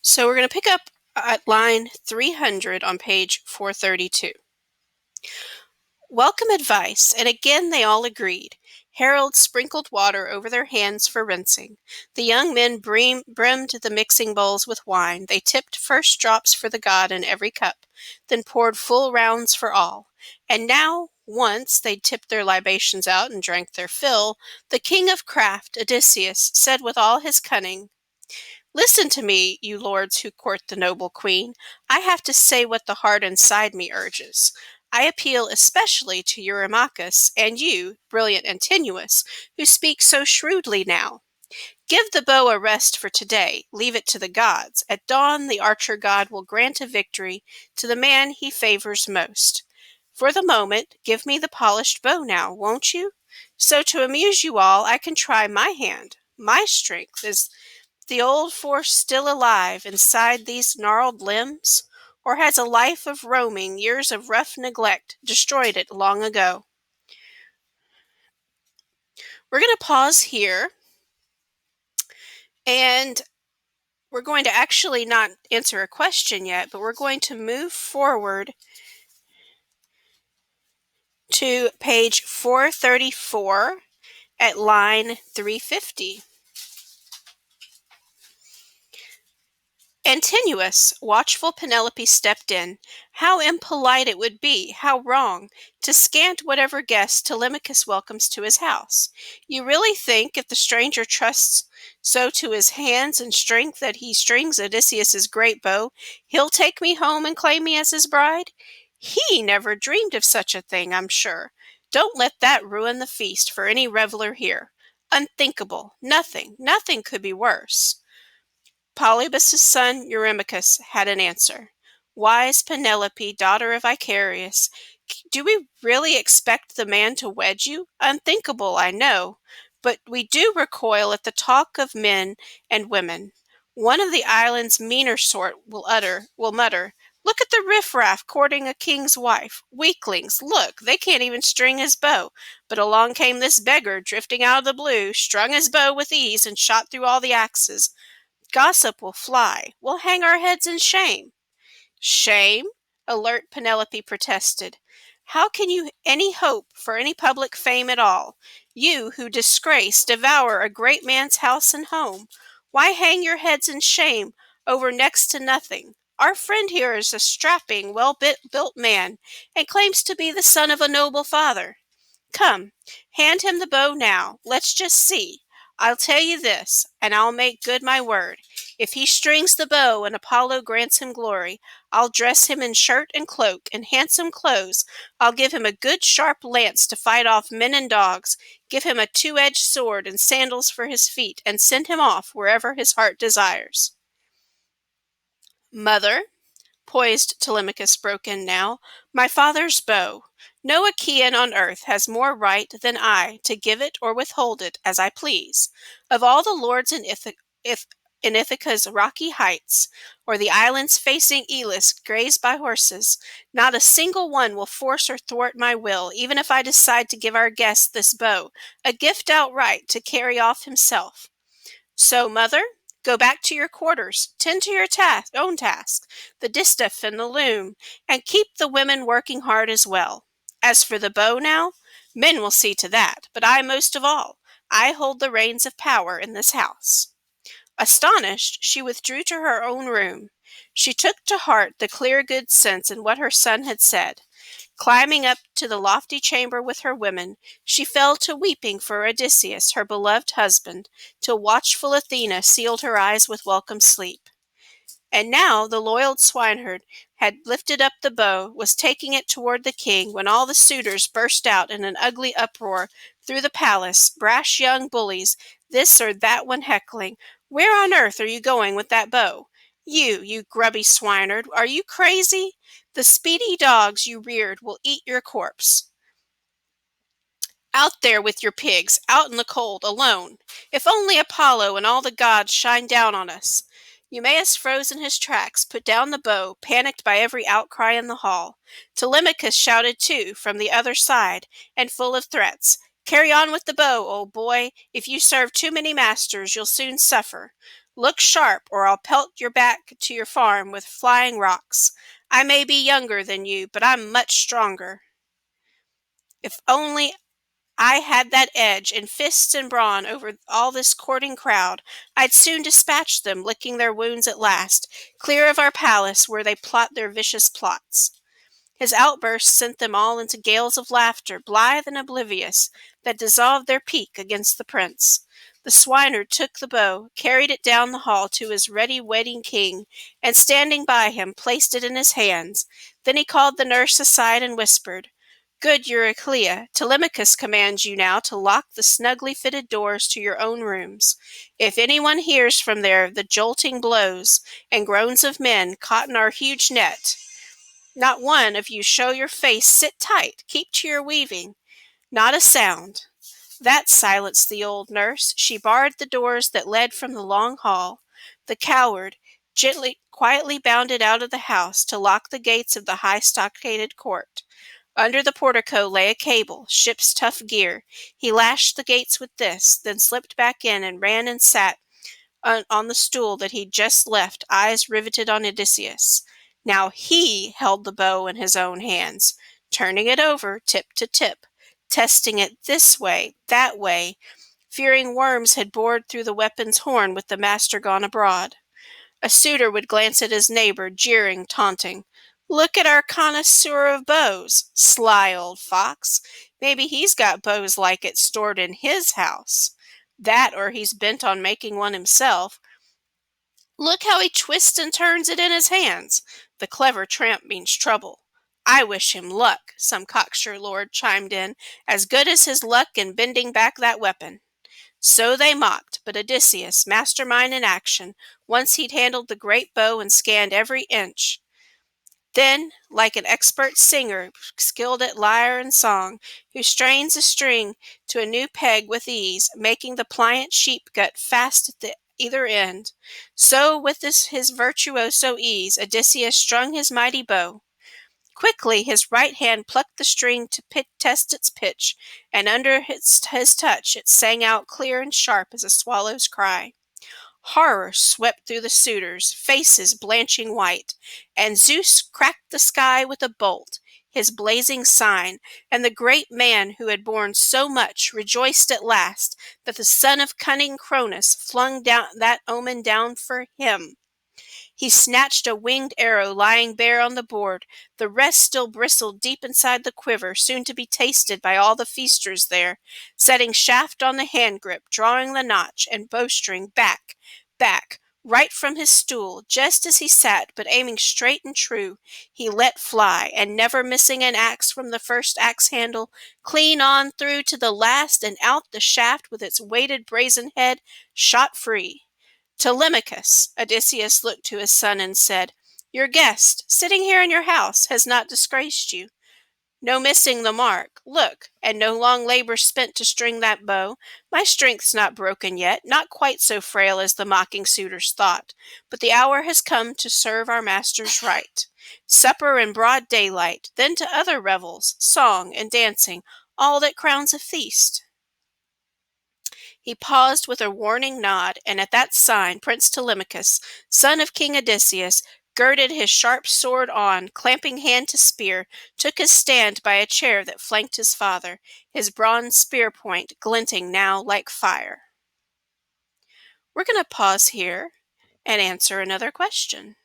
So we're going to pick up at line 300 on page 432. Welcome advice, and again they all agreed. Harold sprinkled water over their hands for rinsing. The young men brimmed the mixing bowls with wine. They tipped first drops for the god in every cup, then poured full rounds for all. And now, once they'd tipped their libations out and drank their fill, the king of craft, Odysseus, said with all his cunning, "Listen to me, you lords who court the noble queen. I have to say what the heart inside me urges. I appeal especially to Eurymachus and you, brilliant Antinous, who speak so shrewdly now. Give the bow a rest for today. Leave it to the gods. At dawn the archer god will grant a victory to the man he favors most. For the moment, give me the polished bow now, won't you? So to amuse you all, I can try my hand. My strength is the old force still alive inside these gnarled limbs? Or has a life of roaming, years of rough neglect, destroyed it long ago?" We're going to pause here, and we're going to actually not answer a question yet, but we're going to move forward to page 434 at line 350. Antinous, watchful Penelope stepped in. How impolite it would be, how wrong, to scant whatever guest Telemachus welcomes to his house. You really think, if the stranger trusts so to his hands and strength that he strings Odysseus's great bow, he'll take me home and claim me as his bride? He never dreamed of such a thing, I'm sure. Don't let that ruin the feast for any reveler here. Unthinkable. Nothing could be worse. Polybus's son Eurymachus had an answer. "Wise Penelope, daughter of Icarius, do we really expect the man to wed you? Unthinkable, I know, but we do recoil at the talk of men and women. One of the island's meaner sort will mutter, 'Look at the riffraff courting a king's wife. Weaklings, look, they can't even string his bow.' But along came this beggar, drifting out of the blue, strung his bow with ease, and shot through all the axes. Gossip will fly. We'll hang our heads in shame." "Shame?" alert Penelope protested. "How can you any hope for any public fame at all? You who disgrace, devour a great man's house and home. Why hang your heads in shame over next to nothing? Our friend here is a strapping, well-built man, and claims to be the son of a noble father. Come, hand him the bow now. Let's just see. I'll tell you this, and I'll make good my word. If he strings the bow and Apollo grants him glory, I'll dress him in shirt and cloak and handsome clothes. I'll give him a good sharp lance to fight off men and dogs, give him a two-edged sword and sandals for his feet, and send him off wherever his heart desires." "Mother," poised Telemachus broke in now, "my father's bow. No Achaean on earth has more right than I to give it or withhold it as I please. Of all the lords in Ithaca's rocky heights, or the islands facing Elis grazed by horses, not a single one will force or thwart my will, even if I decide to give our guest this bow, a gift outright to carry off himself. So, mother, go back to your quarters, tend to your own task, the distaff and the loom, and keep the women working hard as well. As for the bow now, men will see to that, but I most of all. I hold the reins of power in this house." Astonished, she withdrew to her own room. She took to heart the clear good sense in what her son had said. Climbing up to the lofty chamber with her women, she fell to weeping for Odysseus, her beloved husband, till watchful Athena sealed her eyes with welcome sleep. And now the loyal swineherd had lifted up the bow, was taking it toward the king, when all the suitors burst out in an ugly uproar through the palace, brash young bullies, this or that one heckling, "Where on earth are you going with that bow? You grubby swineherd, are you crazy? The speedy dogs you reared will eat your corpse. Out there with your pigs, out in the cold, alone. If only Apollo and all the gods shine down on us." Eumaeus froze in his tracks, put down the bow, panicked by every outcry in the hall. Telemachus shouted too, from the other side, and full of threats. "Carry on with the bow, old boy. If you serve too many masters, you'll soon suffer. Look sharp, or I'll pelt your back to your farm with flying rocks. I may be younger than you, but I'm much stronger. If only I had that edge and fists and brawn over all this courting crowd, I'd soon dispatch them, licking their wounds at last, clear of our palace where they plot their vicious plots. His outburst sent them all into gales of laughter, blithe and oblivious, that dissolved their pique against the prince. The swiner took the bow, carried it down the hall to his ready waiting king, and standing by him, placed it in his hands. Then he called the nurse aside and whispered, "Good Euryclea, Telemachus commands you now to lock the snugly fitted doors to your own rooms. If anyone hears from there the jolting blows and groans of men caught in our huge net, not one of you show your face, sit tight, keep to your weaving, not a sound." That silenced the old nurse. She barred the doors that led from the long hall. The coward quietly bounded out of the house to lock the gates of the high stockaded court. Under the portico lay a cable, ship's tough gear. He lashed the gates with this, then slipped back in and ran and sat on the stool that he'd just left, eyes riveted on Odysseus. Now he held the bow in his own hands, turning it over tip to tip, testing it this way, that way, fearing worms had bored through the weapon's horn with the master gone abroad. A suitor would glance at his neighbor, jeering, taunting. "Look at our connoisseur of bows. Sly old fox. Maybe he's got bows like it stored in his house. That or he's bent on making one himself. Look how he twists and turns it in his hands. The clever tramp means trouble." "I wish him luck," some cocksure lord chimed in, "as good as his luck in bending back that weapon." So they mocked, but Odysseus, mastermind in action, once he'd handled the great bow and scanned every inch. Then, like an expert singer, skilled at lyre and song, who strains a string to a new peg with ease, making the pliant sheep gut fast at the either end, so with his virtuoso ease, Odysseus strung his mighty bow. Quickly his right hand plucked the string to test its pitch, and under his touch it sang out clear and sharp as a swallow's cry. Horror swept through the suitors, faces blanching white, and Zeus cracked the sky with a bolt, his blazing sign, and the great man who had borne so much rejoiced at last that the son of cunning Cronus flung down that omen down for him. He snatched a winged arrow lying bare on the board. The rest still bristled deep inside the quiver, soon to be tasted by all the feasters there, setting shaft on the hand grip, drawing the notch, and bowstring back, right from his stool, just as he sat, but aiming straight and true, he let fly, and never missing an axe from the first axe handle, clean on through to the last, and out the shaft with its weighted brazen head shot free. "Telemachus," Odysseus looked to his son and said, "your guest, sitting here in your house, has not disgraced you. No missing the mark. Look, and no long labor spent to string that bow. My strength's not broken yet, not quite so frail as the mocking suitors thought, but the hour has come to serve our masters right. Supper in broad daylight, then to other revels, song and dancing, all that crowns a feast." He paused with a warning nod, and at that sign Prince Telemachus, son of King Odysseus, girded his sharp sword on, clamping hand to spear, took his stand by a chair that flanked his father, his bronze spear point glinting now like fire. We're going to pause here and answer another question.